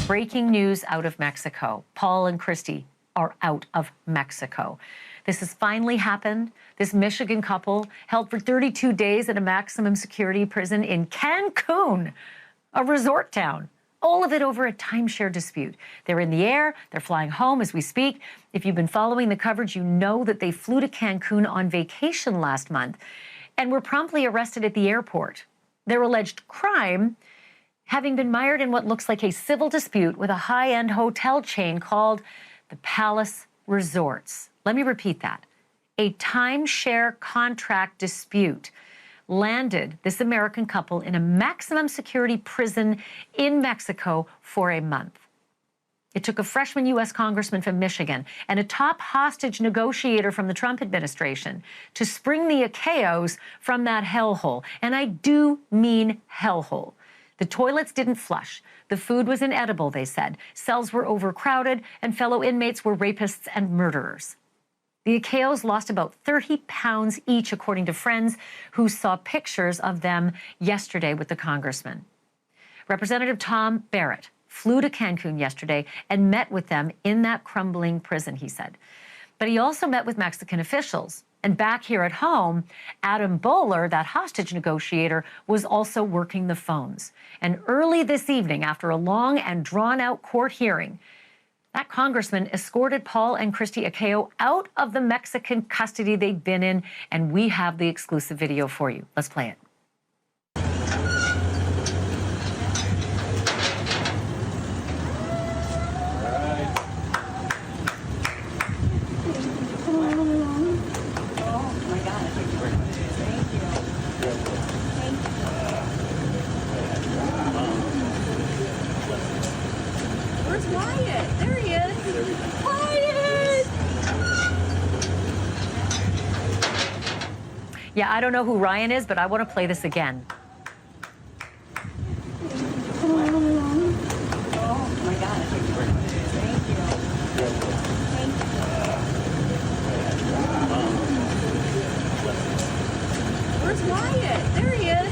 Breaking news out of Mexico. Paul and Christy are out of Mexico. This has finally happened. This Michigan couple held for 32 days at a maximum security prison in Cancun, a resort town. All of it over a timeshare dispute. They're in the air. They're flying home as we speak. If you've been following the coverage, you know that they flew to Cancun on vacation last month and were promptly arrested at the airport. Their alleged crime, having been mired in what looks like a civil dispute with a high-end hotel chain called the Palace Resorts. Let me repeat that. A timeshare contract dispute landed this American couple in a maximum security prison in Mexico for a month. It took a freshman U.S. congressman from Michigan and a top hostage negotiator from the Trump administration to spring the Achaos from that hellhole. And I do mean hellhole. The toilets didn't flush. The food was inedible, they said. Cells were overcrowded, and fellow inmates were rapists and murderers. The Achaos lost about 30 pounds each, according to friends who saw pictures of them yesterday with the congressman. Representative Tom Barrett flew to Cancun yesterday and met with them in that crumbling prison, he said. But he also met with Mexican officials. And back here at home, Adam Bowler, that hostage negotiator, was also working the phones. And early this evening, after a long and drawn-out court hearing, that congressman escorted Paul and Christy Acheo out of the Mexican custody they'd been in, and we have the exclusive video for you. Let's play it. Yeah, I don't know who Ryan is, but I want to play this again. Where's Wyatt? There he is.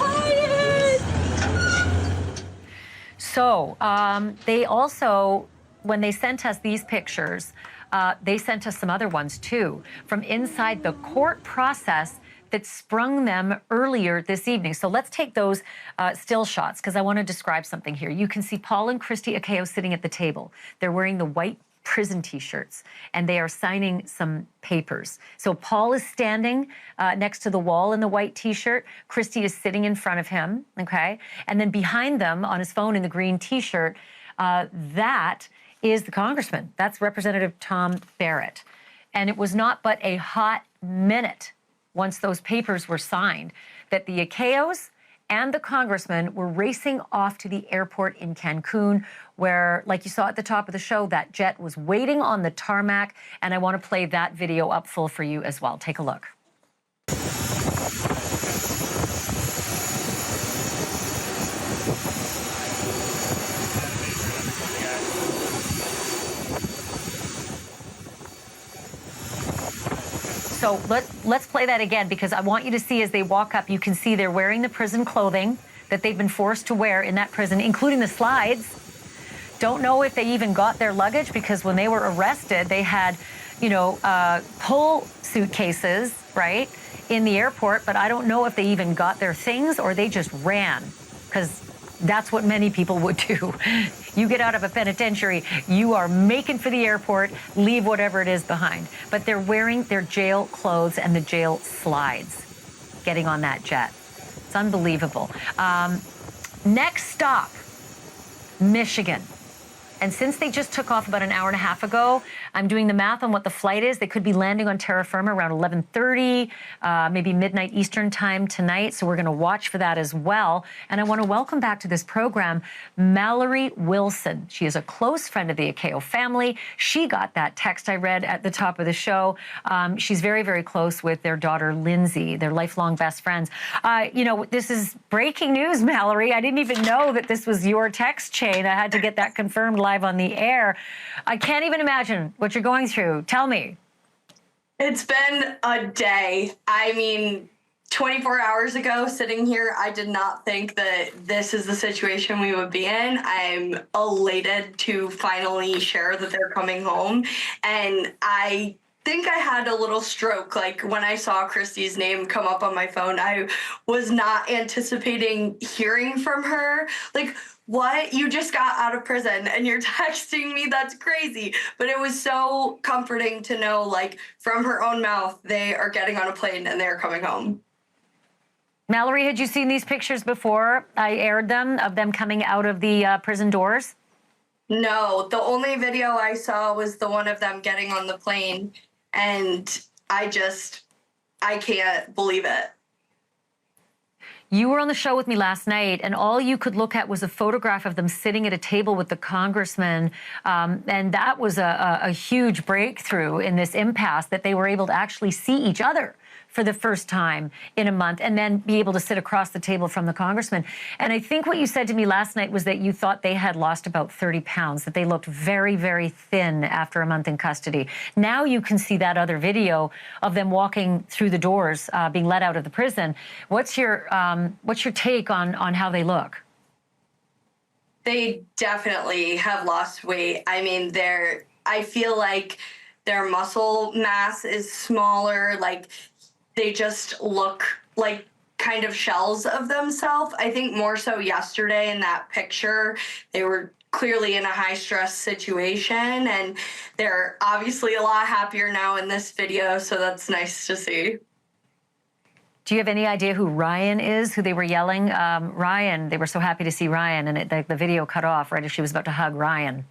Wyatt! So they also, when they sent us these pictures, they sent us some other ones, too, from inside the court process that sprung them earlier this evening. So let's take those still shots, because I want to describe something here. You can see Paul and Christy Acheo sitting at the table. They're wearing the white prison T-shirts, and they are signing some papers. So Paul is standing next to the wall in the white T-shirt. Christy is sitting in front of him, okay? And then behind them, on his phone in the green T-shirt, that is the congressman. That's Representative Tom Barrett. And it was not but a hot minute once those papers were signed that the Achaos and the congressman were racing off to the airport in Cancun, where, like you saw at the top of the show, that jet was waiting on the tarmac. And I want to play that video up full for you as well. Take a look. So let's play that again, because I want you to see as they walk up, you can see they're wearing the prison clothing that they've been forced to wear in that prison, including the slides. Don't know if they even got their luggage, because when they were arrested, they had, pull suitcases, right, in the airport. But I don't know if they even got their things or they just ran, because that's what many people would do. You get out of a penitentiary, you are making for the airport, leave whatever it is behind. But they're wearing their jail clothes and the jail slides, getting on that jet. It's unbelievable. Next stop, Michigan. And since they just took off about an hour and a half ago, I'm doing the math on what the flight is. They could be landing on terra firma around 11:30, maybe midnight Eastern time tonight. So we're going to watch for that as well. And I want to welcome back to this program Mallory Wilson. She is a close friend of the Acheo family. She got that text I read at the top of the show. She's very, very close with their daughter, Lindsay. They're lifelong best friends. This is breaking news, Mallory. I didn't even know that this was your text chain. I had to get that confirmed live on the air. I can't even imagine what you're going through. Tell me. It's been a day. I mean, 24 hours ago, sitting here, I did not think that this is the situation we would be in. I'm elated to finally share that they're coming home. And I think I had a little stroke. Like when I saw Christy's name come up on my phone, I was not anticipating hearing from her. Like, what? You just got out of prison and you're texting me? That's crazy. But it was so comforting to know, like, from her own mouth, they are getting on a plane and they're coming home. Mallory, had you seen these pictures before I aired them, of them coming out of the prison doors? No, the only video I saw was the one of them getting on the plane, and I can't believe it. You were on the show with me last night, and all you could look at was a photograph of them sitting at a table with the congressman, and that was a huge breakthrough in this impasse, that they were able to actually see each other for the first time in a month, and then be able to sit across the table from the congressman. And I think what you said to me last night was that you thought they had lost about 30 pounds, that they looked very, very thin after a month in custody. Now you can see that other video of them walking through the doors, being let out of the prison. What's your take on how they look? They definitely have lost weight. I mean, I feel like their muscle mass is smaller, like they just look like kind of shells of themselves. I think more so yesterday in that picture, they were clearly in a high stress situation, and they're obviously a lot happier now in this video, so that's nice to see. Do you have any idea who Ryan is, who they were yelling? Ryan, they were so happy to see Ryan, and the video cut off right as she was about to hug Ryan.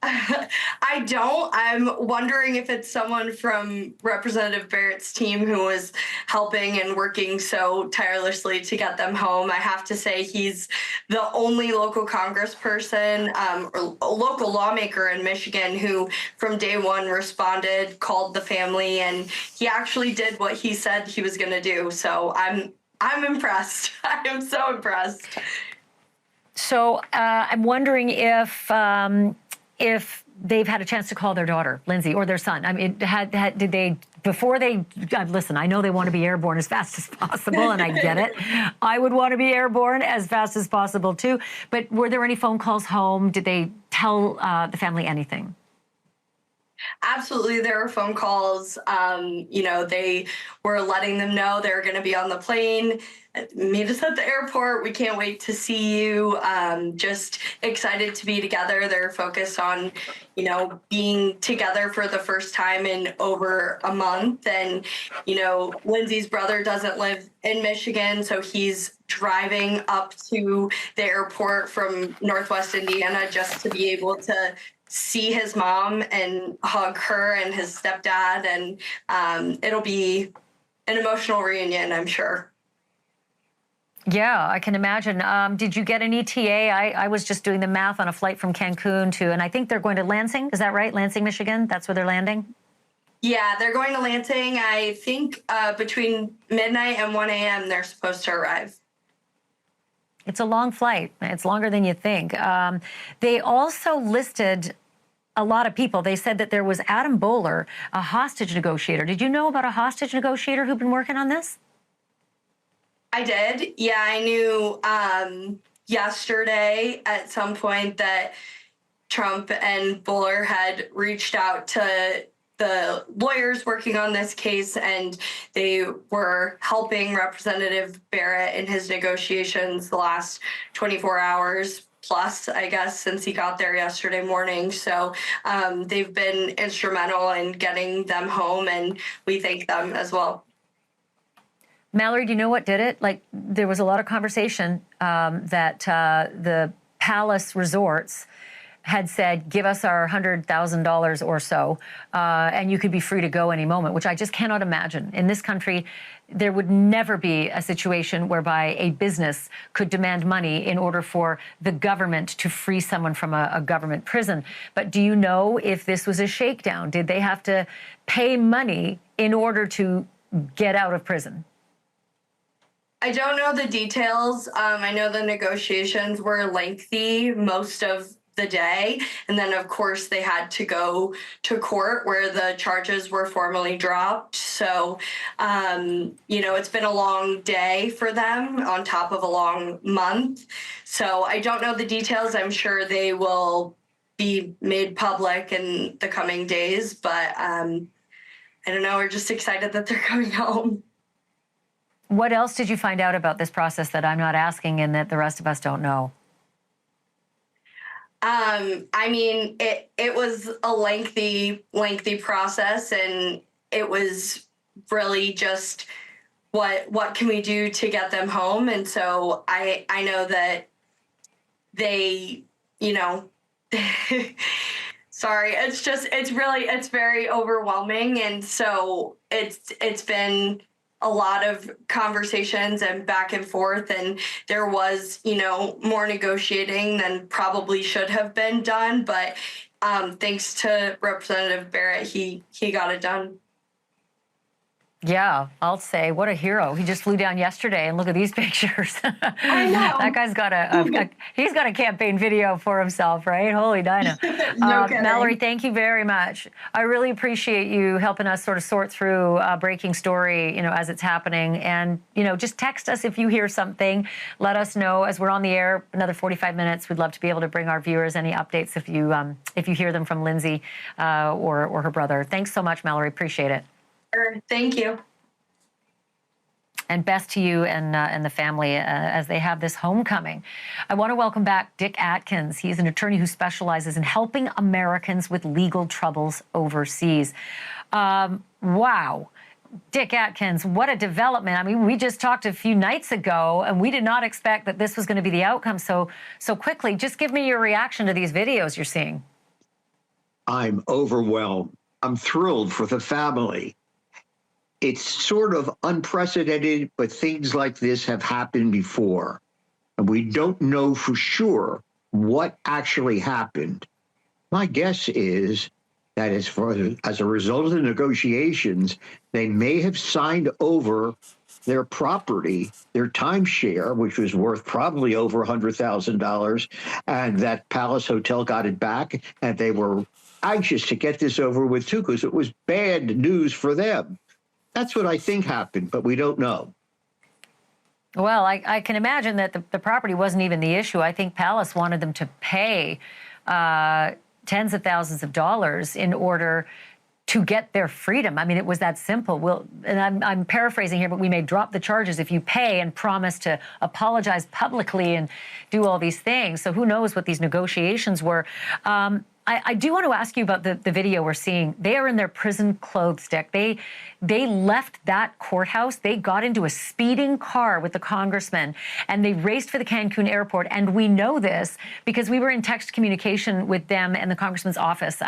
I don't. I'm wondering if it's someone from Representative Barrett's team who was helping and working so tirelessly to get them home. I have to say he's the only local congressperson or local lawmaker in Michigan who from day one responded, called the family, and he actually did what he said he was going to do. So I'm impressed. I am so impressed. So I'm wondering if they've had a chance to call their daughter, Lindsay, or their son. I mean, did they, before they, listen, I know they want to be airborne as fast as possible, and I get it. I would want to be airborne as fast as possible, too. But were there any phone calls home? Did they tell the family anything? Absolutely, there were phone calls. They were letting them know they're going to be on the plane. Meet us at the airport. We can't wait to see you. Just excited to be together. They're focused on, being together for the first time in over a month. And, Lindsay's brother doesn't live in Michigan, so he's driving up to the airport from Northwest Indiana just to be able to see his mom and hug her and his stepdad. And it'll be an emotional reunion, I'm sure. Yeah, I can imagine. Did you get an ETA? I was just doing the math on a flight from Cancun to, and I think they're going to Lansing. Is that right? Lansing, Michigan? That's where they're landing? Yeah, they're going to Lansing. I think between midnight and 1 a.m. they're supposed to arrive. It's a long flight. It's longer than you think. They also listed a lot of people. They said that there was Adam Bowler, a hostage negotiator. Did you know about a hostage negotiator who'd been working on this? I did. Yeah, I knew yesterday at some point that Trump and Bowler had reached out to the lawyers working on this case, and they were helping Representative Barrett in his negotiations the last 24 hours plus, I guess, since he got there yesterday morning. So they've been instrumental in getting them home, and we thank them as well. Mallory, do you know what did it? Like, there was a lot of conversation that the Palace Resorts had said, give us our $100,000 or so, and you could be free to go any moment, which I just cannot imagine. In this country, there would never be a situation whereby a business could demand money in order for the government to free someone from a government prison. But do you know if this was a shakedown? Did they have to pay money in order to get out of prison? I don't know the details. I know the negotiations were lengthy. Most of the day. And then, of course, they had to go to court where the charges were formally dropped. So, it's been a long day for them on top of a long month. So I don't know the details. I'm sure they will be made public in the coming days, but I don't know. We're just excited that they're coming home. What else did you find out about this process that I'm not asking and that the rest of us don't know? It was a lengthy process, and it was really just what can we do to get them home? And so I know that they, sorry, it's very overwhelming. And so it's been a lot of conversations and back and forth, and there was, more negotiating than probably should have been done. But thanks to Representative Barrett, he got it done. Yeah, I'll say, what a hero. He just flew down yesterday, and look at these pictures. I know. That guy's got he's got a campaign video for himself, right? Holy Dinah. No kidding. Mallory, thank you very much. I really appreciate you helping us sort of sort through a breaking story, as it's happening. And, just text us if you hear something. Let us know as we're on the air, another 45 minutes. We'd love to be able to bring our viewers any updates if you hear them from Lindsay or her brother. Thanks so much, Mallory. Appreciate it. Thank you. And best to you and the family as they have this homecoming. I want to welcome back Dick Atkins. He's an attorney who specializes in helping Americans with legal troubles overseas. Wow. Dick Atkins, what a development. I mean, we just talked a few nights ago, and we did not expect that this was going to be the outcome so quickly. Just give me your reaction to these videos you're seeing. I'm overwhelmed. I'm thrilled for the family. It's sort of unprecedented, but things like this have happened before. And we don't know for sure what actually happened. My guess is that as a result of the negotiations, they may have signed over their property, their timeshare, which was worth probably over $100,000, and that Palace Hotel got it back, and they were anxious to get this over with too, because it was bad news for them. That's what I think happened, but we don't know. Well, I can imagine that the property wasn't even the issue. I think Palace wanted them to pay tens of thousands of dollars in order to get their freedom. I mean, it was that simple. And I'm paraphrasing here, but we may drop the charges if you pay and promise to apologize publicly and do all these things. So who knows what these negotiations were. I do want to ask you about the video we're seeing. They are in their prison clothes, Dick. They left that courthouse. They got into a speeding car with the congressman, and they raced for the Cancun airport. And we know this because we were in text communication with them and the congressman's office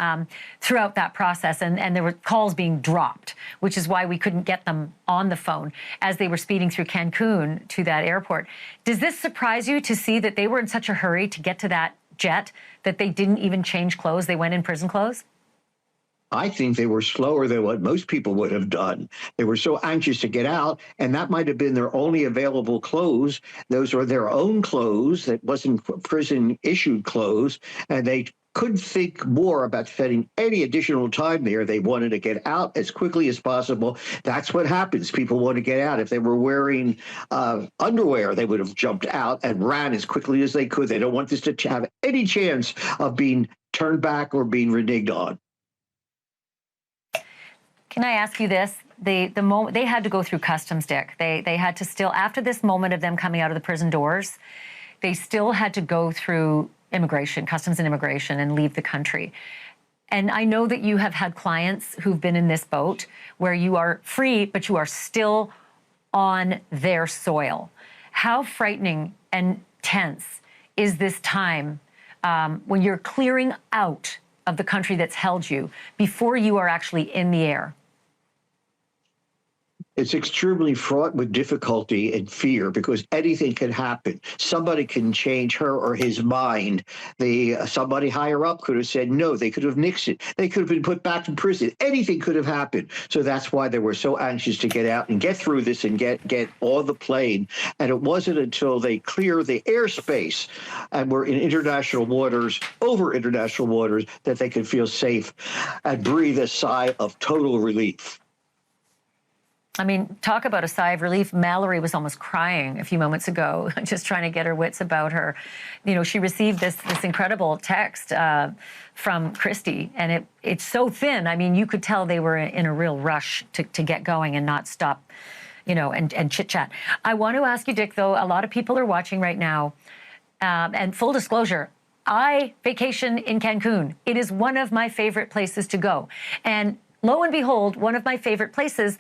throughout that process, and there were calls being dropped, which is why we couldn't get them on the phone as they were speeding through Cancun to that airport. Does this surprise you to see that they were in such a hurry to get to that jet that they didn't even change clothes? They went in prison clothes? I think they were slower than what most people would have done. They were so anxious to get out, and that might have been their only available clothes. Those were their own clothes. That wasn't prison-issued clothes, and they couldn't think more about spending any additional time there. They wanted to get out as quickly as possible. That's what happens. People want to get out. If they were wearing underwear, they would have jumped out and ran as quickly as they could. They don't want this to have any chance of being turned back or being reneged on. Can I ask you this? The moment they had to go through customs, Dick, they had to still, after this moment of them coming out of the prison doors, they still had to go through immigration, customs and immigration, and leave the country. And I know that you have had clients who've been in this boat where you are free, but you are still on their soil. How frightening and tense is this time when you're clearing out of the country that's held you before you are actually in the air? It's extremely fraught with difficulty and fear because anything can happen. Somebody can change her or his mind. Somebody higher up could have said no. They could have nixed it. They could have been put back in prison. Anything could have happened. So that's why they were so anxious to get out and get through this and get on the plane. And it wasn't until they clear the airspace and were in international waters, over international waters, that they could feel safe and breathe a sigh of total relief. I mean, talk about a sigh of relief. Mallory was almost crying a few moments ago, just trying to get her wits about her. You know, she received this incredible text from Christy, and it's so thin. I mean, you could tell they were in a real rush to get going and not stop, you know, and chit-chat. I want to ask you, Dick, though, a lot of people are watching right now, and full disclosure, I vacation in Cancun. It is one of my favorite places to go. And lo and behold, one of my favorite places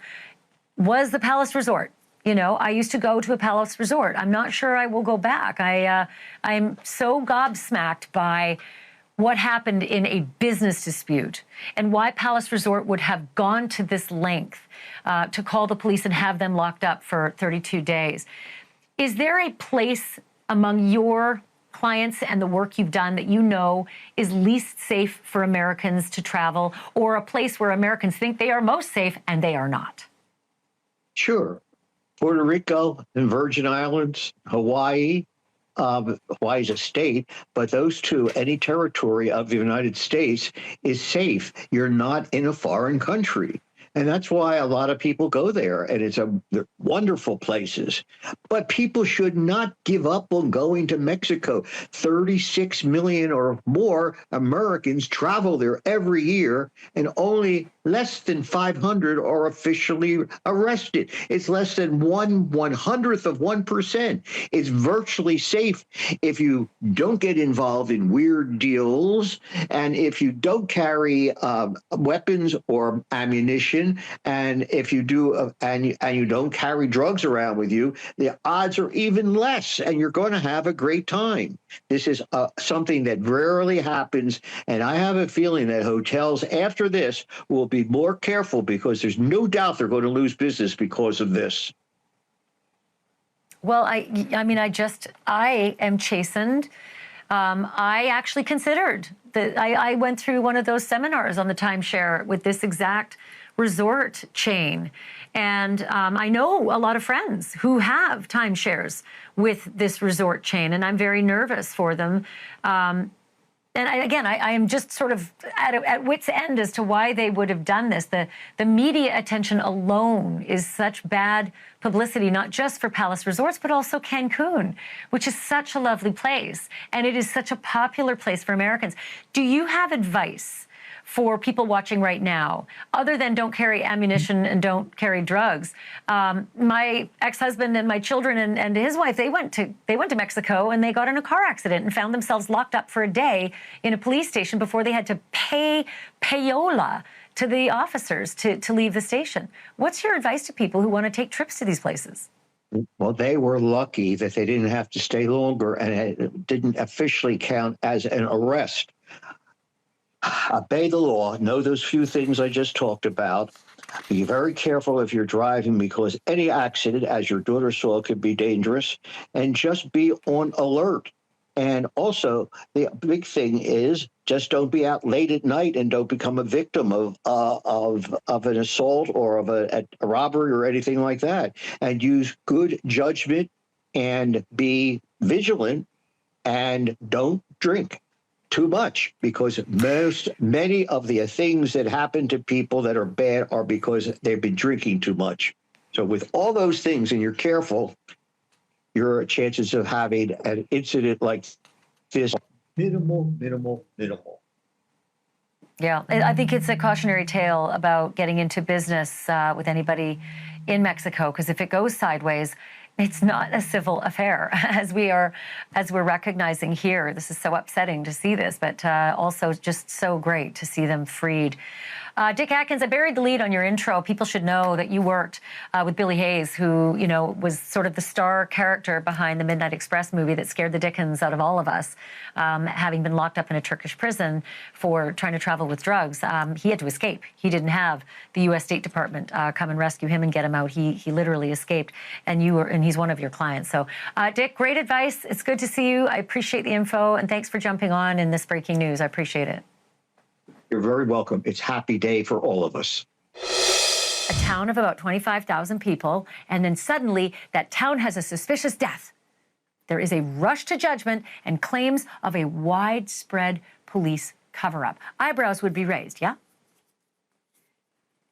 was the Palace Resort. You know, I used to go to a Palace Resort. I'm not sure I will go back. I'm so gobsmacked by what happened in a business dispute and why Palace Resort would have gone to this length to call the police and have them locked up for 32 days. Is there a place among your clients and the work you've done that you know is least safe for Americans to travel, or a place where Americans think they are most safe and they are not? Sure. Puerto Rico and Virgin Islands, Hawaii. Hawaii's a state, but those two, any territory of the United States is safe. You're not in a foreign country. And that's why a lot of people go there, and they're wonderful places. But people should not give up on going to Mexico. 36 million or more Americans travel there every year, and only less than 500 are officially arrested. It's less than 1/100th of 1%. It's virtually safe if you don't get involved in weird deals, and if you don't carry weapons or ammunition, and if you do, and you don't carry drugs around with you, the odds are even less, and you're going to have a great time. This is something that rarely happens, and I have a feeling that hotels after this will be more careful because there's no doubt they're going to lose business because of this. Well, I mean, I am chastened. I actually considered that I went through one of those seminars on the timeshare with this exact resort chain. And I know a lot of friends who have timeshares with this resort chain, and I'm very nervous for them. And I am just sort of at wit's end as to why they would have done this. The media attention alone is such bad publicity, not just for Palace Resorts, but also Cancun, which is such a lovely place. And it is such a popular place for Americans. Do you have advice for people watching right now, other than don't carry ammunition and don't carry drugs? My ex-husband and my children and his wife, they went to Mexico, and they got in a car accident and found themselves locked up for a day in a police station before they had to pay payola to the officers to leave the station. What's your advice to people who want to take trips to these places? Well, they were lucky that they didn't have to stay longer, and it didn't officially count as an arrest. Obey the law, know those few things I just talked about. Be very careful if you're driving, because any accident, as your daughter saw, could be dangerous, and just be on alert. And also, the big thing is just don't be out late at night and don't become a victim of an assault or of a robbery or anything like that. And use good judgment and be vigilant, and don't drink too much, because many of the things that happen to people that are bad are because they've been drinking too much. So with all those things, and you're careful, your chances of having an incident like this minimal. Yeah, I think it's a cautionary tale about getting into business with anybody in Mexico, because if it goes sideways, it's not a civil affair, as we're recognizing here. This is so upsetting to see this, but also just so great to see them freed. Dick Atkins, I buried the lead on your intro. People should know that you worked with Billy Hayes, who, was sort of the star character behind the Midnight Express movie that scared the dickens out of all of us, having been locked up in a Turkish prison for trying to travel with drugs. He had to escape. He didn't have the U.S. State Department come and rescue him and get him out. He literally escaped, and he's one of your clients. So, Dick, great advice. It's good to see you. I appreciate the info, and thanks for jumping on in this breaking news. I appreciate it. You're very welcome. It's a happy day for all of us. A town of about 25,000 people, and then suddenly that town has a suspicious death. There is a rush to judgment and claims of a widespread police cover-up. Eyebrows would be raised, yeah?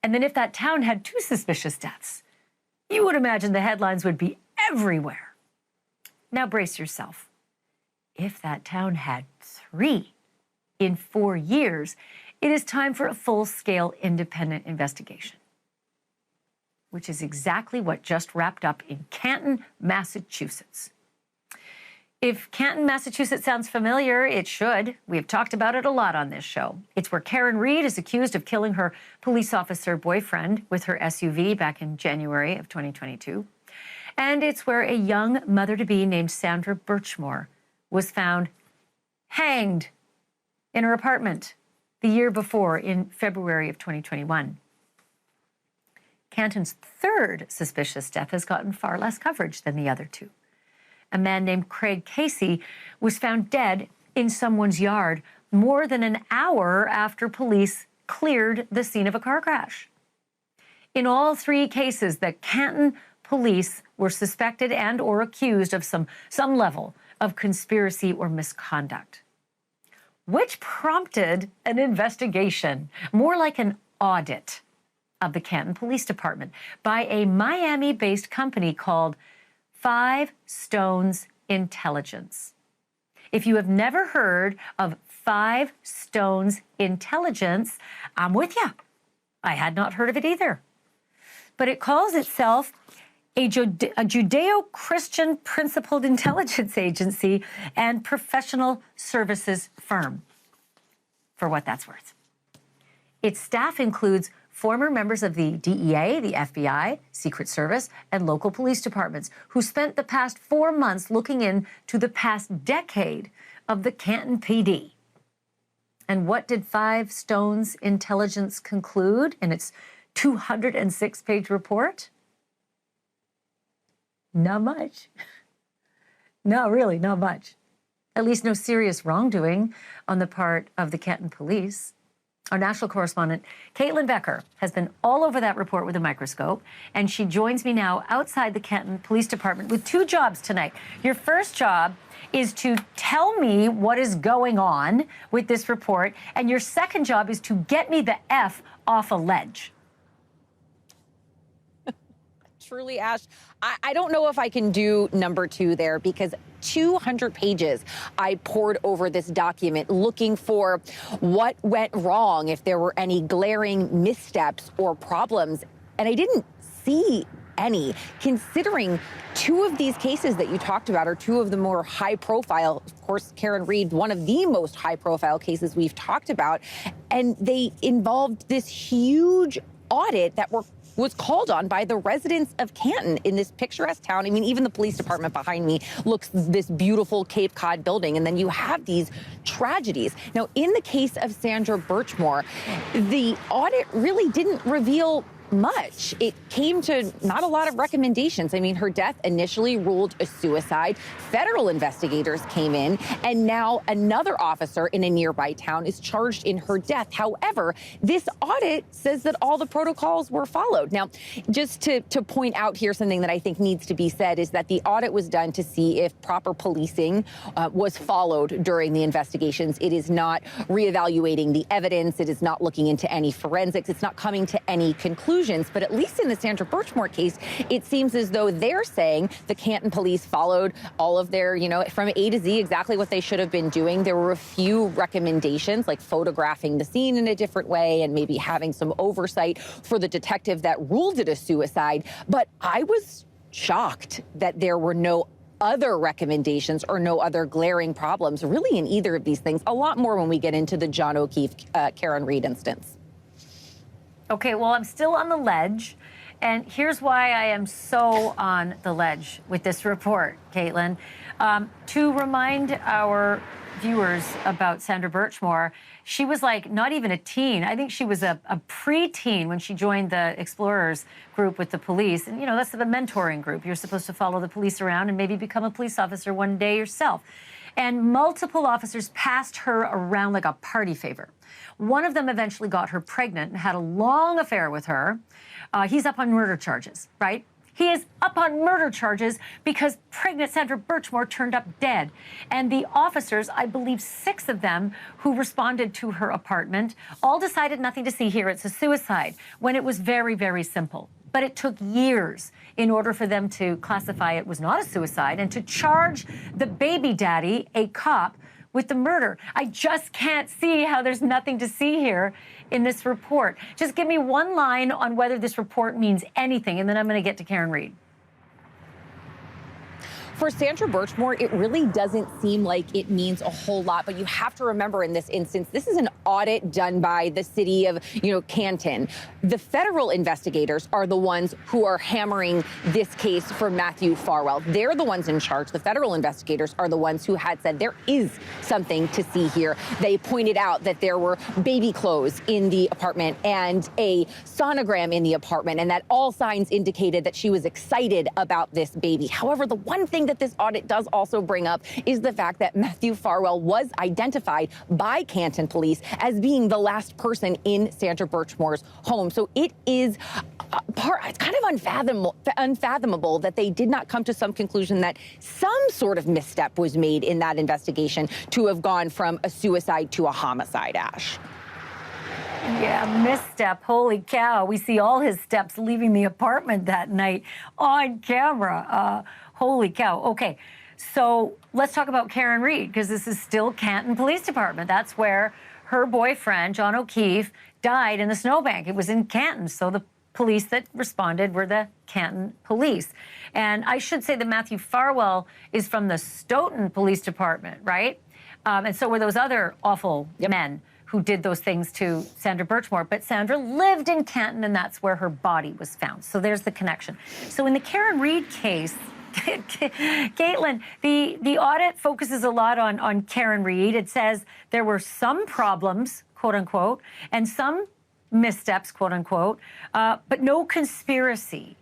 And then if that town had 2 suspicious deaths, you would imagine the headlines would be everywhere. Now brace yourself. If that town had 3 in 4 years, it is time for a full-scale independent investigation, which is exactly what just wrapped up in Canton, Massachusetts. If Canton, Massachusetts sounds familiar, it should. We have talked about it a lot on this show. It's where Karen Reed is accused of killing her police officer boyfriend with her SUV back in January of 2022. And it's where a young mother-to-be named Sandra Birchmore was found hanged in her apartment the year before, in February of 2021. Canton's 3rd suspicious death has gotten far less coverage than the other 2. A man named Craig Casey was found dead in someone's yard more than an hour after police cleared the scene of a car crash. In all 3 cases, the Canton police were suspected and or accused of some level of conspiracy or misconduct, which prompted an investigation, more like an audit, of the Canton Police Department by a Miami-based company called 5 Stones Intelligence. If you have never heard of 5 Stones Intelligence, I'm with you. I had not heard of it either. But it calls itself a Judeo-Christian principled intelligence agency and professional services firm, for what that's worth. Its staff includes former members of the DEA, the FBI, Secret Service, and local police departments who spent the past 4 months looking into the past decade of the Canton PD. And what did 5 Stones Intelligence conclude in its 206-page report? Not much. No, really, not much. At least no serious wrongdoing on the part of the Canton police. Our national correspondent, Caitlin Becker, has been all over that report with a microscope, and she joins me now outside the Canton Police Department with 2 jobs tonight. Your first job is to tell me what is going on with this report, and your second job is to get me the F off a ledge. Truly, Ash, I don't know if I can do number 2 there, because 200 pages I poured over this document looking for what went wrong, if there were any glaring missteps or problems, and I didn't see any, considering 2 of these cases that you talked about are 2 of the more high profile. Of course, Karen Reed, one of the most high profile cases we've talked about, and they involved this huge audit that was called on by the residents of Canton in this picturesque town. I mean, even the police department behind me looks this beautiful Cape Cod building, and then you have these tragedies. Now, in the case of Sandra Birchmore, the audit really didn't reveal much. It came to not a lot of recommendations. I mean, her death initially ruled a suicide. Federal investigators came in, and now another officer in a nearby town is charged in her death. However, this audit says that all the protocols were followed. Now, just to point out here, something that I think needs to be said is that the audit was done to see if proper policing was followed during the investigations. It is not reevaluating the evidence. It is not looking into any forensics. It's not coming to any conclusions. But at least in the Sandra Birchmore case, it seems as though they're saying the Canton police followed all of their, from A to Z, exactly what they should have been doing. There were a few recommendations, like photographing the scene in a different way and maybe having some oversight for the detective that ruled it a suicide. But I was shocked that there were no other recommendations or no other glaring problems really in either of these things. A lot more when we get into the John O'Keefe, Karen Reed instance. Okay, well, I'm still on the ledge. And here's why I am so on the ledge with this report, Caitlin. To remind our viewers about Sandra Birchmore, she was like not even a teen. I think she was a pre-teen when she joined the Explorers group with the police. And, you know, that's the mentoring group. You're supposed to follow the police around and maybe become a police officer one day yourself. And multiple officers passed her around like a party favor. One of them eventually got her pregnant and had a long affair with her. He's up on murder charges, right? He is up on murder charges because pregnant Sandra Birchmore turned up dead. And the officers, I believe 6 of them who responded to her apartment, all decided nothing to see here. It's a suicide, when it was very, very simple. But it took years in order for them to classify it was not a suicide and to charge the baby daddy, a cop, with the murder. I just can't see how there's nothing to see here in this report. Just give me one line on whether this report means anything, and then I'm going to get to Karen Reid. For Sandra Birchmore, it really doesn't seem like it means a whole lot, but you have to remember in this instance, this is an audit done by the city of, Cancun. The federal investigators are the ones who are hammering this case for Matthew Farwell. They're the ones in charge. The federal investigators are the ones who had said there is something to see here. They pointed out that there were baby clothes in the apartment and a sonogram in the apartment, and that all signs indicated that she was excited about this baby. However, the one thing that this audit does also bring up is the fact that Matthew Farwell was identified by Cancun police as being the last person in Sandra Birchmore's home. So it is it's kind of unfathomable that they did not come to some conclusion that some sort of misstep was made in that investigation to have gone from a suicide to a homicide, Ash. Yeah, misstep. Holy cow. We see all his steps leaving the apartment that night on camera. Holy cow. Okay, so let's talk about Karen Reid, because this is still Canton Police Department. That's where her boyfriend, John O'Keefe, died in the snowbank. It was in Canton, so the police that responded were the Canton police. And I should say that Matthew Farwell is from the Stoughton Police Department, right? And so were those other awful men who did those things to Sandra Birchmore. But Sandra lived in Canton, and that's where her body was found. So there's the connection. So in the Karen Reid case, Caitlin, the audit focuses a lot on Karen Reid. It says there were some problems, quote unquote, and some missteps, quote unquote, but no conspiracy.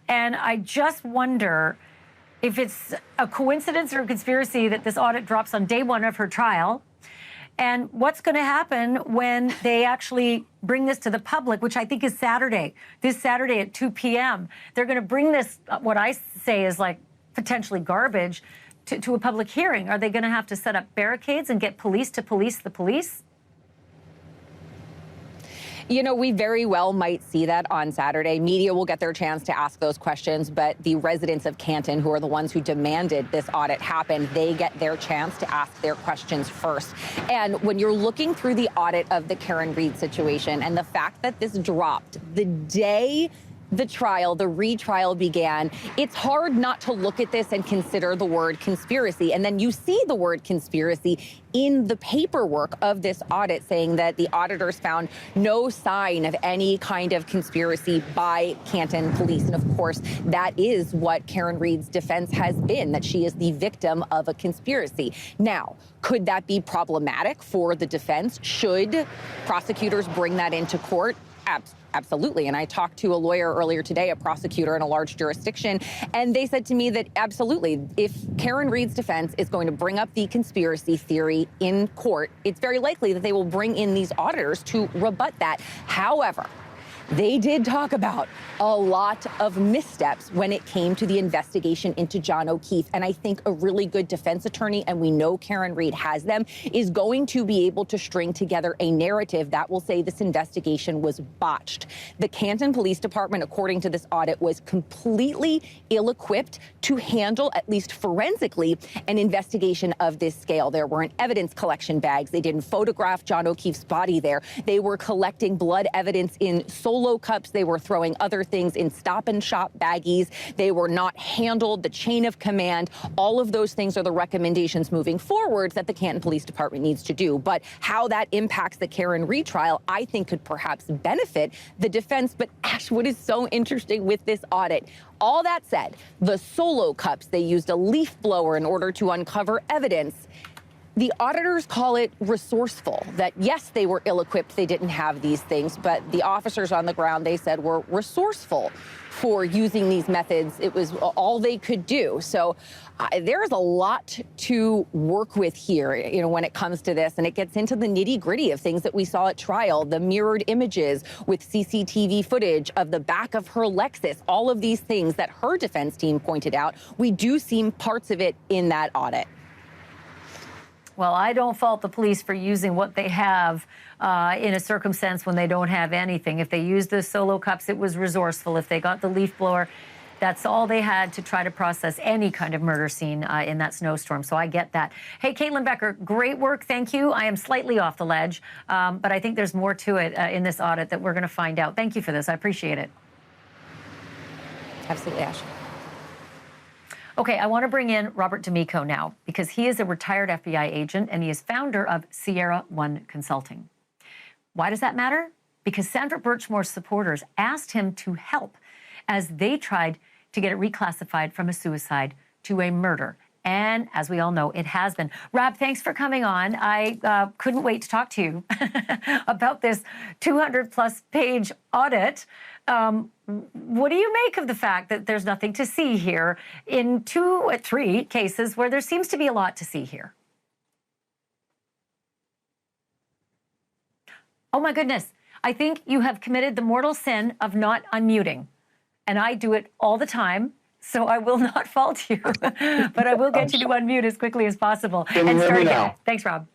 And I just wonder if it's a coincidence or a conspiracy that this audit drops on day 1 of her trial. And what's going to happen when they actually bring this to the public, which I think is this Saturday at 2 p.m. They're going to bring this, what I say is like potentially garbage, to a public hearing. Are they going to have to set up barricades and get police to police the police? We very well might see that on Saturday. Media will get their chance to ask those questions, but the residents of Canton, who are the ones who demanded this audit happen, they get their chance to ask their questions first. And when you're looking through the audit of the Karen Reid situation and the fact that this dropped the day the retrial began, it's hard not to look at this and consider the word conspiracy. And then you see the word conspiracy in the paperwork of this audit, saying that the auditors found no sign of any kind of conspiracy by Canton police. And of course, that is what Karen Reid's defense has been, that she is the victim of a conspiracy. Now, could that be problematic for the defense? Should prosecutors bring that into court? Absolutely. And I talked to a lawyer earlier today, a prosecutor in a large jurisdiction, and they said to me that absolutely, if Karen Reid's defense is going to bring up the conspiracy theory in court, it's very likely that they will bring in these auditors to rebut that. However, they did talk about a lot of missteps when it came to the investigation into John O'Keefe. And I think a really good defense attorney, and we know Karen Reid has them, is going to be able to string together a narrative that will say this investigation was botched. The Canton Police Department, according to this audit, was completely ill-equipped to handle, at least forensically, an investigation of this scale. There weren't evidence collection bags. They didn't photograph John O'Keefe's body there. They were collecting blood evidence in soldiers solo cups. They were throwing other things in Stop and Shop baggies. They were not handled. The chain of command, all of those things are the recommendations moving forward that the Canton Police Department needs to do. But how that impacts the Karen retrial, I think could perhaps benefit the defense. But Ash, what is so interesting with this audit, all that said, the solo cups, they used a leaf blower in order to uncover evidence. The auditors call it resourceful, that yes, they were ill-equipped, they didn't have these things, but the officers on the ground, they said, were resourceful for using these methods. It was all they could do. So there is a lot to work with here, you know, when it comes to this, and it gets into the nitty-gritty of things that we saw at trial, the mirrored images with CCTV footage of the back of her Lexus, all of these things that her defense team pointed out. We do see parts of it in that audit. Well, I don't fault the police for using what they have in a circumstance when they don't have anything. If they used the solo cups, it was resourceful. If they got the leaf blower, that's all they had to try to process any kind of murder scene in that snowstorm. So I get that. Hey, Caitlin Becker, great work. Thank you. I am slightly off the ledge, but I think there's more to it in this audit that we're going to find out. Thank you for this. I appreciate it. Absolutely, Ash. Okay, I want to bring in Robert D'Amico now because he is a retired FBI agent and he is founder of Sierra One Consulting. Why does that matter? Because Sandra Birchmore's supporters asked him to help as they tried to get it reclassified from a suicide to a murder. And as we all know, it has been. Rob, thanks for coming on. I couldn't wait to talk to you about this 200-plus page audit. What do you make of the fact that there's nothing to see here in 2 or 3 cases where there seems to be a lot to see here? Oh, my goodness. I think you have committed the mortal sin of not unmuting. And I do it all the time. So I will not fault you, but I will get you to unmute as quickly as possible. Can you hear me now? Thanks, Rob.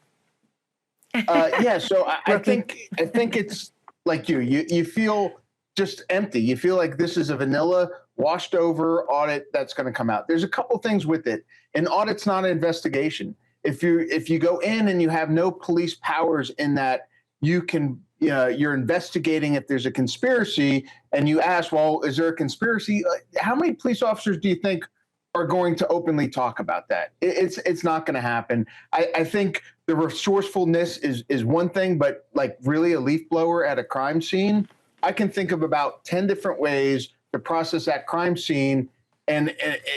Yeah, so I think it's like you feel just empty. You feel like this is a vanilla, washed over audit that's going to come out. There's a couple things with it. An audit's not an investigation. If you go in and you have no police powers in that, you're investigating if there's a conspiracy, and you ask, well, is there a conspiracy? How many police officers do you think are going to openly talk about that? It's not going to happen. I think the resourcefulness is one thing, but like really a leaf blower at a crime scene, I can think of about 10 different ways to process that crime scene. And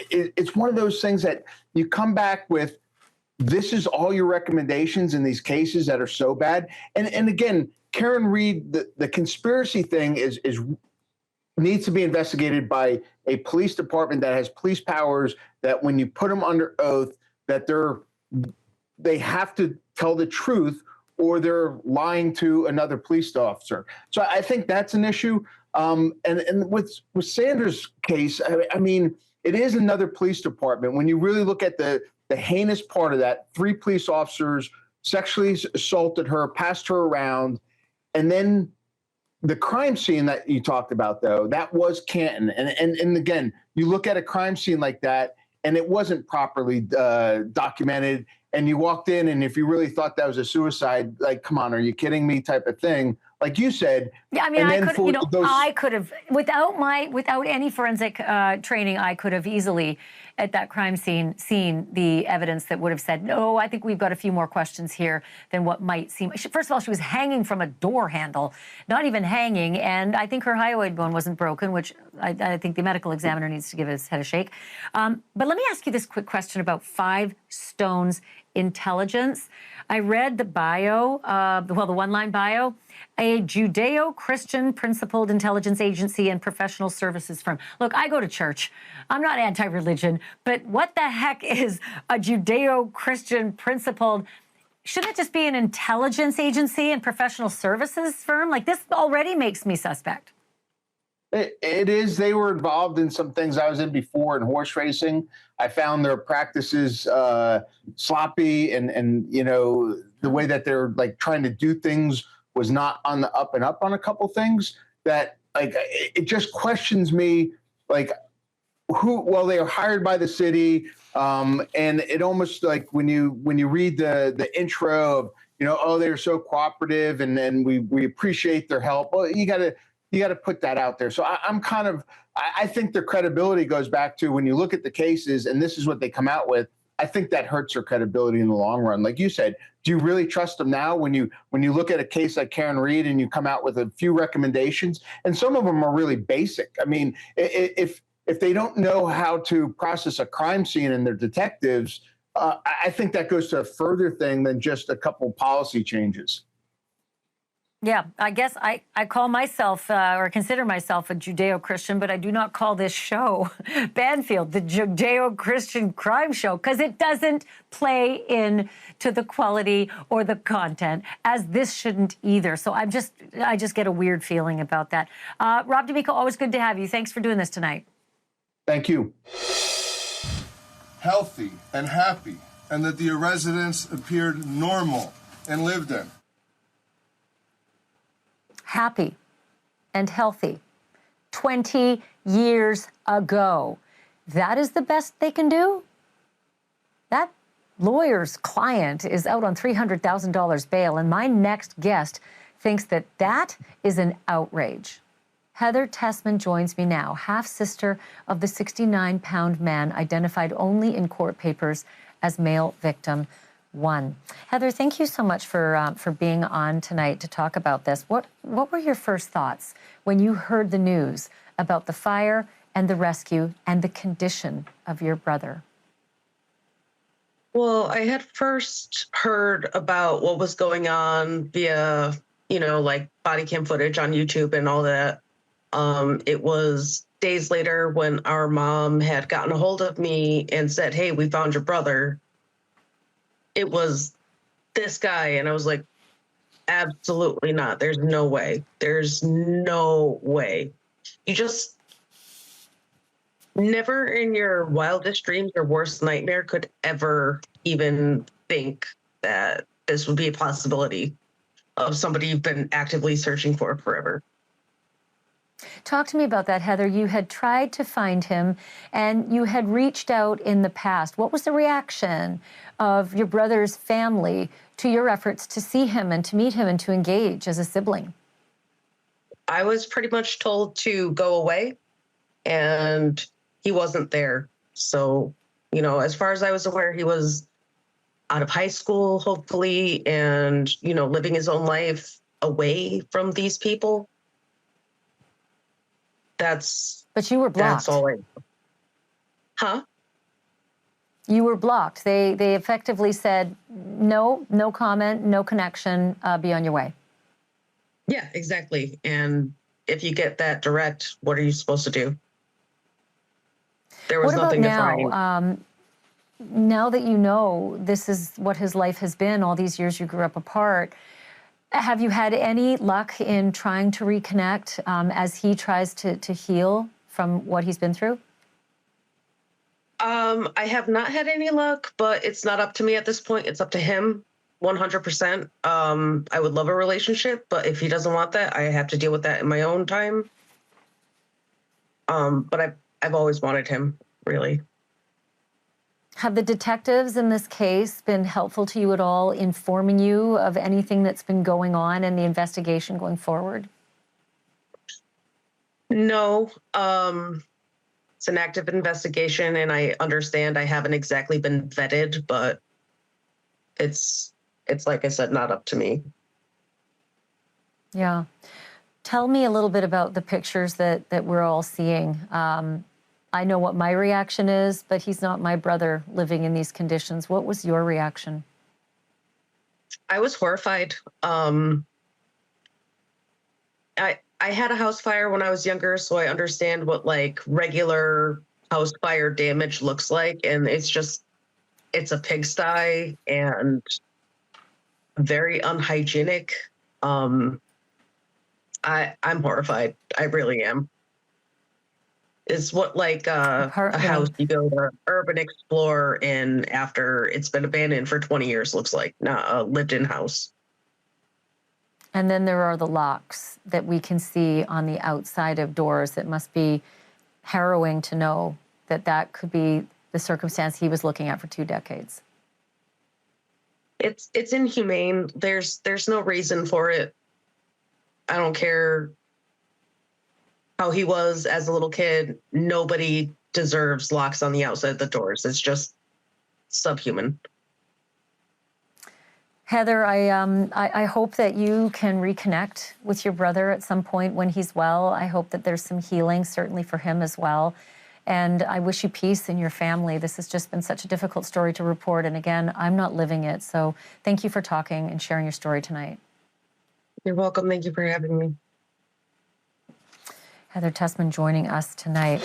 it's one of those things that you come back with, this is all your recommendations in these cases that are so bad. And again, Karen Reed, the conspiracy thing needs to be investigated by a police department that has police powers, that when you put them under oath, that they have to tell the truth or they're lying to another police officer. So I think that's an issue. And with Sandra's case, I mean, it is another police department. When you really look at the heinous part of that, 3 police officers sexually assaulted her, passed her around, and then the crime scene that you talked about, though, that was Canton. And again, you look at a crime scene like that, and it wasn't properly documented, and you walked in, and if you really thought that was a suicide, like, come on, are you kidding me type of thing, like you said. Yeah, I mean, I could have, without any forensic training, I could have easily at that crime scene seen the evidence that would have said, no, I think we've got a few more questions here than what might seem. First of all, she was hanging from a door handle, not even hanging, and I think her hyoid bone wasn't broken, which I think the medical examiner needs to give his head a shake. But let me ask you this quick question about Five Stones Intelligence. I read the bio, the one-line bio, a Judeo-Christian principled intelligence agency and professional services firm. Look, I go to church. I'm not anti-religion, but what the heck is a Judeo-Christian principled? Shouldn't it just be an intelligence agency and professional services firm? Like, this already makes me suspect. It is. They were involved in some things I was in before in horse racing. I found their practices sloppy, and the way that they're like trying to do things was not on the up and up on a couple things that, like, it just questions me, like, they are hired by the city, and it almost like when you read the intro of, they're so cooperative and we appreciate their help. Well, you to put that out there. So I think their credibility goes back to when you look at the cases and this is what they come out with. I think that hurts their credibility in the long run. Like you said, do you really trust them now when you look at a case like Karen Reed and you come out with a few recommendations, and some of them are really basic? I mean, if they don't know how to process a crime scene and they're detectives, I think that goes to a further thing than just a couple policy changes. Yeah, I guess I call myself or consider myself a Judeo-Christian, but I do not call this show, Banfield, the Judeo-Christian crime show, because it doesn't play into the quality or the content, as this shouldn't either. So I just get a weird feeling about that. Rob D'Amico, always good to have you. Thanks for doing this tonight. Thank you. Healthy and happy, and that the residents appeared normal and lived in. Happy and healthy 20 years ago. That is the best they can do? That lawyer's client is out on $300,000 bail, and my next guest thinks that that is an outrage. Heather Tessman joins me now, half-sister of the 69-pound man identified only in court papers as male victim 1. Heather, thank you so much for being on tonight to talk about this. What were your first thoughts when you heard the news about the fire and the rescue and the condition of your brother? Well, I had first heard about what was going on via, like body cam footage on YouTube and all that. It was days later when our mom had gotten a hold of me and said, "Hey, we found your brother." It was this guy. And I was like, absolutely not. There's no way. There's no way. You just never in your wildest dreams or worst nightmare could ever even think that this would be a possibility of somebody you've been actively searching for forever. Talk to me about that, Heather. You had tried to find him and you had reached out in the past. What was the reaction of your brother's family to your efforts to see him and to meet him and to engage as a sibling? I was pretty much told to go away, and he wasn't there. So, as far as I was aware, he was out of high school, hopefully, and, living his own life away from these people. But you were blocked. That's all I know. Huh? You were blocked. They effectively said, no comment, no connection, be on your way. Yeah, exactly. And if you get that direct, what are you supposed to do? There was nothing to find. Now that you know this is what his life has been, all these years you grew up apart, have you had any luck in trying to reconnect as he tries to heal from what he's been through? I have not had any luck, but it's not up to me at this point. It's up to him, 100%. I would love a relationship, but if he doesn't want that, I have to deal with that in my own time. But I've always wanted him, really. Have the detectives in this case been helpful to you at all, informing you of anything that's been going on in the investigation going forward? No. It's an active investigation, and I understand I haven't exactly been vetted, but it's like I said, not up to me. Yeah. Tell me a little bit about the pictures that we're all seeing. I know what my reaction is, but he's not my brother living in these conditions. What was your reaction? I was horrified. I had a house fire when I was younger, so I understand what like regular house fire damage looks like. And it's a pigsty and very unhygienic. I'm horrified. I really am. It's what like a house you go to Urban Explorer in after it's been abandoned for 20 years looks like, not a lived-in house. And then there are the locks that we can see on the outside of doors. That must be harrowing to know that that could be the circumstance he was looking at for 2 decades. It's inhumane. There's no reason for it. I don't care how he was as a little kid. Nobody deserves locks on the outside of the doors. It's just subhuman. Heather, I hope that you can reconnect with your brother at some point when he's well. I hope that there's some healing, certainly for him as well. And I wish you peace in your family. This has just been such a difficult story to report. And again, I'm not living it. So thank you for talking and sharing your story tonight. You're welcome. Thank you for having me. Heather Tessman joining us tonight.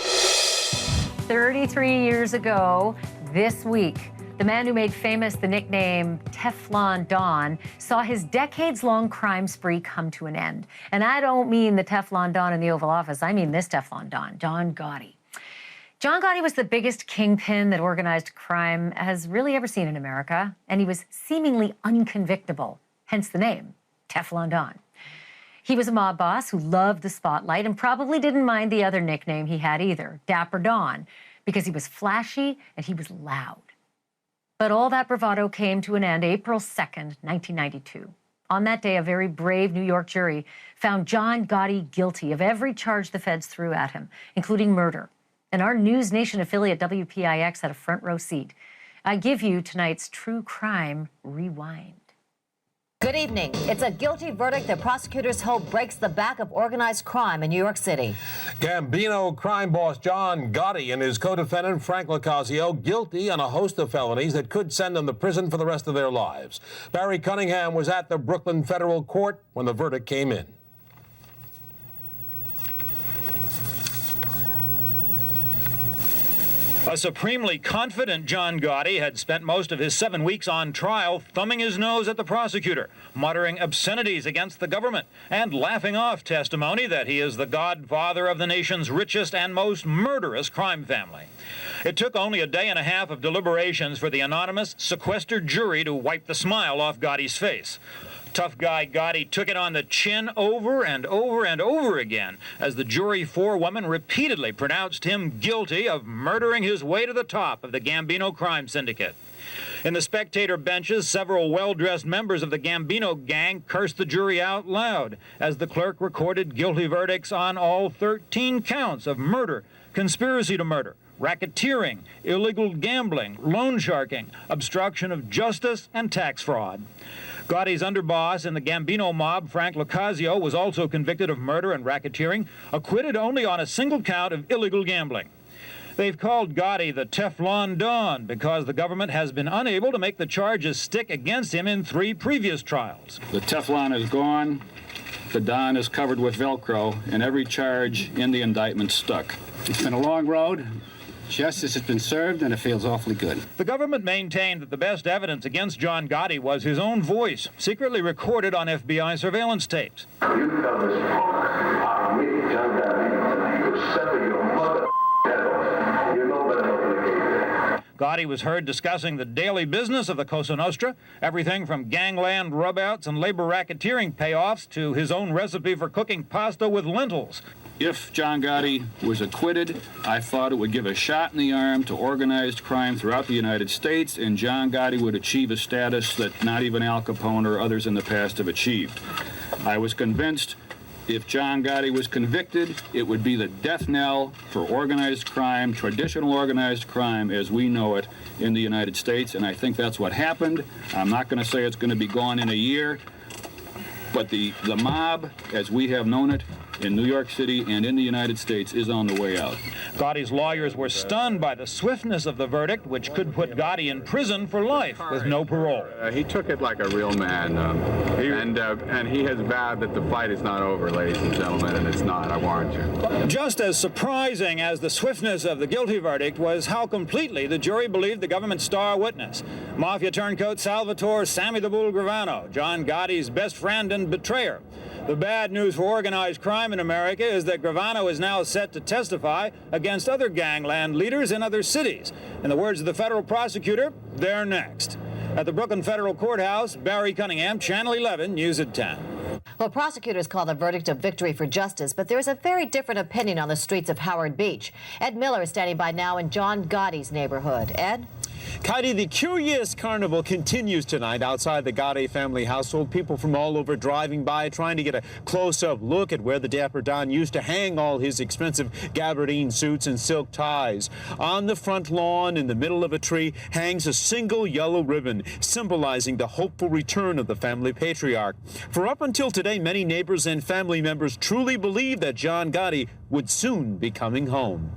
33 years ago this week, the man who made famous the nickname Teflon Don saw his decades-long crime spree come to an end. And I don't mean the Teflon Don in the Oval Office. I mean this Teflon Don, John Gotti. John Gotti was the biggest kingpin that organized crime has really ever seen in America, and he was seemingly unconvictable, hence the name, Teflon Don. He was a mob boss who loved the spotlight and probably didn't mind the other nickname he had either, Dapper Don, because he was flashy and he was loud. But all that bravado came to an end April 2nd, 1992. On that day, a very brave New York jury found John Gotti guilty of every charge the feds threw at him, including murder. And our NewsNation affiliate WPIX had a front row seat. I give you tonight's True Crime Rewind. Good evening. It's a guilty verdict that prosecutors hope breaks the back of organized crime in New York City. Gambino crime boss John Gotti and his co-defendant Frank LoCascio guilty on a host of felonies that could send them to prison for the rest of their lives. Barry Cunningham was at the Brooklyn Federal Court when the verdict came in. A supremely confident John Gotti had spent most of his 7 weeks on trial thumbing his nose at the prosecutor, muttering obscenities against the government, and laughing off testimony that he is the godfather of the nation's richest and most murderous crime family. It took only a day and a half of deliberations for the anonymous, sequestered jury to wipe the smile off Gotti's face. Tough guy Gotti took it on the chin over and over and over again as the jury forewoman repeatedly pronounced him guilty of murdering his way to the top of the Gambino crime syndicate. In the spectator benches, several well-dressed members of the Gambino gang cursed the jury out loud as the clerk recorded guilty verdicts on all 13 counts of murder, conspiracy to murder, racketeering, illegal gambling, loan sharking, obstruction of justice, and tax fraud. Gotti's underboss in the Gambino mob, Frank LoCascio, was also convicted of murder and racketeering, acquitted only on a single count of illegal gambling. They've called Gotti the Teflon Don because the government has been unable to make the charges stick against him in 3 previous trials. The Teflon is gone, the Don is covered with Velcro, and every charge in the indictment stuck. It's been a long road. Justice has been served, and it feels awfully good. The government maintained that the best evidence against John Gotti was his own voice, secretly recorded on FBI surveillance tapes. You come as punk on me, John Gotti, you'll settle your mother head off. You know better than to get there. Gotti was heard discussing the daily business of the Cosa Nostra, everything from gangland rubouts and labor racketeering payoffs to his own recipe for cooking pasta with lentils. If John Gotti was acquitted, I thought it would give a shot in the arm to organized crime throughout the United States, and John Gotti would achieve a status that not even Al Capone or others in the past have achieved. I was convinced if John Gotti was convicted, it would be the death knell for organized crime, traditional organized crime as we know it in the United States, and I think that's what happened. I'm not going to say it's going to be gone in a year, but the mob, as we have known it, in New York City and in the United States is on the way out. Gotti's lawyers were stunned by the swiftness of the verdict, which could put Gotti in prison for life with no parole. He took it like a real man, and he has vowed that the fight is not over, ladies and gentlemen, and it's not, I warrant you. Just as surprising as the swiftness of the guilty verdict was how completely the jury believed the government's star witness, mafia turncoat Salvatore Sammy the Bull Gravano, John Gotti's best friend and betrayer. The bad news for organized crime in America is that Gravano is now set to testify against other gangland leaders in other cities. In the words of the federal prosecutor, they're next. At the Brooklyn Federal Courthouse, Barry Cunningham, Channel 11, News at 10. Well, prosecutors call the verdict a victory for justice, but there's a very different opinion on the streets of Howard Beach. Ed Miller is standing by now in John Gotti's neighborhood. Ed? Heidi, the curious carnival continues tonight outside the Gotti family household. People from all over driving by, trying to get a close-up look at where the Dapper Don used to hang all his expensive gabardine suits and silk ties. On the front lawn, in the middle of a tree, hangs a single yellow ribbon, symbolizing the hopeful return of the family patriarch. For up until today, many neighbors and family members truly believed that John Gotti would soon be coming home.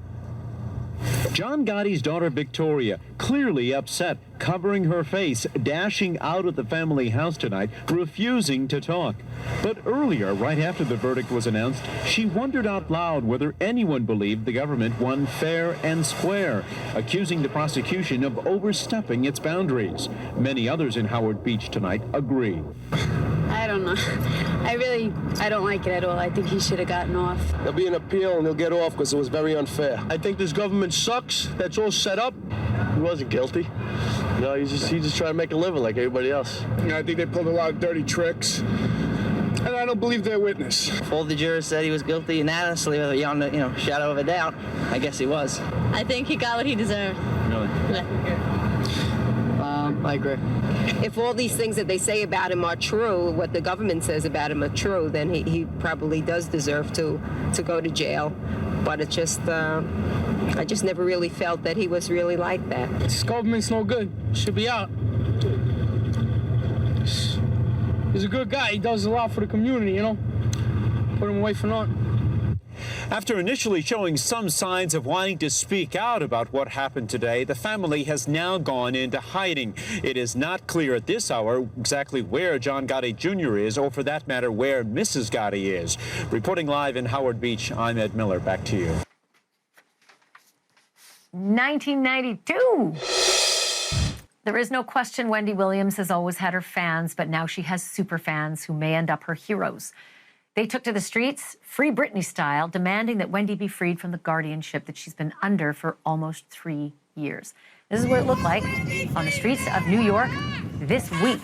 John Gotti's daughter Victoria, clearly upset, covering her face, dashing out of the family house tonight, refusing to talk. But earlier, right after the verdict was announced, she wondered out loud whether anyone believed the government won fair and square, accusing the prosecution of overstepping its boundaries. Many others in Howard Beach tonight agree. I don't know. I don't like it at all. I think he should have gotten off. There'll be an appeal and he'll get off because it was very unfair. I think this government sucks. That's all set up. He wasn't guilty. No, he's just trying to make a living like everybody else. Yeah, I think they pulled a lot of dirty tricks. And I don't believe their witness. If all the jurors said he was guilty unanimously, beyond the shadow of a doubt, I guess he was. I think he got what he deserved. Really? Yeah. I agree. If all these things that they say about him are true, what the government says about him are true, then he probably does deserve to go to jail. But it's just, I just never really felt that he was really like that. This government's no good. Should be out. He's a good guy. He does a lot for the community, Put him away for naught. After initially showing some signs of wanting to speak out about what happened today, the family has now gone into hiding. It is not clear at this hour exactly where John Gotti Jr. is, or for that matter, where Mrs. Gotti is. Reporting live in Howard Beach, I'm Ed Miller. Back to you. 1992. There is no question Wendy Williams has always had her fans, but now she has super fans who may end up her heroes. They took to the streets, Free Britney style, demanding that Wendy be freed from the guardianship that she's been under for almost 3 years. This is what it looked like on the streets of New York this week.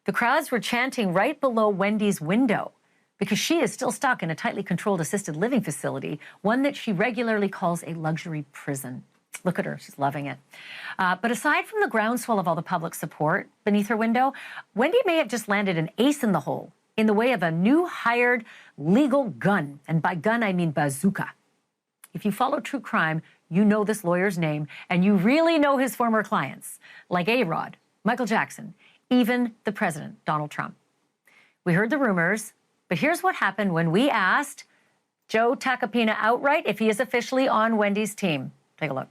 The crowds were chanting right below Wendy's window because she is still stuck in a tightly controlled assisted living facility, one that she regularly calls a luxury prison. Look at her, she's loving it. But aside from the groundswell of all the public support beneath her window, Wendy may have just landed an ace in the hole in the way of a new hired legal gun. And by gun, I mean bazooka. If you follow true crime, you know this lawyer's name, and you really know his former clients, like A-Rod, Michael Jackson, even the president, Donald Trump. We heard the rumors, but here's what happened when we asked Joe Tacopina outright if he is officially on Wendy's team. Take a look.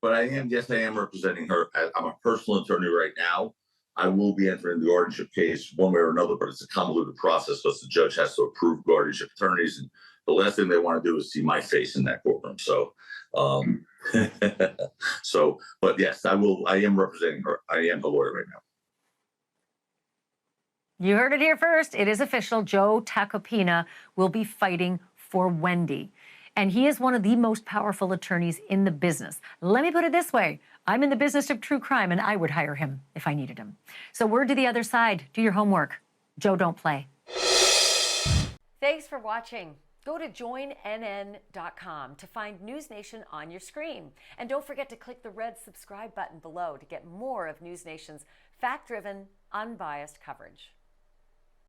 But I am representing her. I'm a personal attorney right now. I will be entering the guardianship case one way or another, but it's a convoluted process because the judge has to approve guardianship attorneys. And the last thing they want to do is see my face in that courtroom. So, but yes, I am representing her. I am the lawyer right now. You heard it here first. It is official. Joe Tacopina will be fighting for Wendy. And he is one of the most powerful attorneys in the business. Let me put it this way. I'm in the business of true crime, and I would hire him if I needed him. So word to the other side. Do your homework. Joe, don't play. Thanks for watching. Go to joinnn.com to find NewsNation on your screen. And don't forget to click the red subscribe button below to get more of NewsNation's fact-driven, unbiased coverage.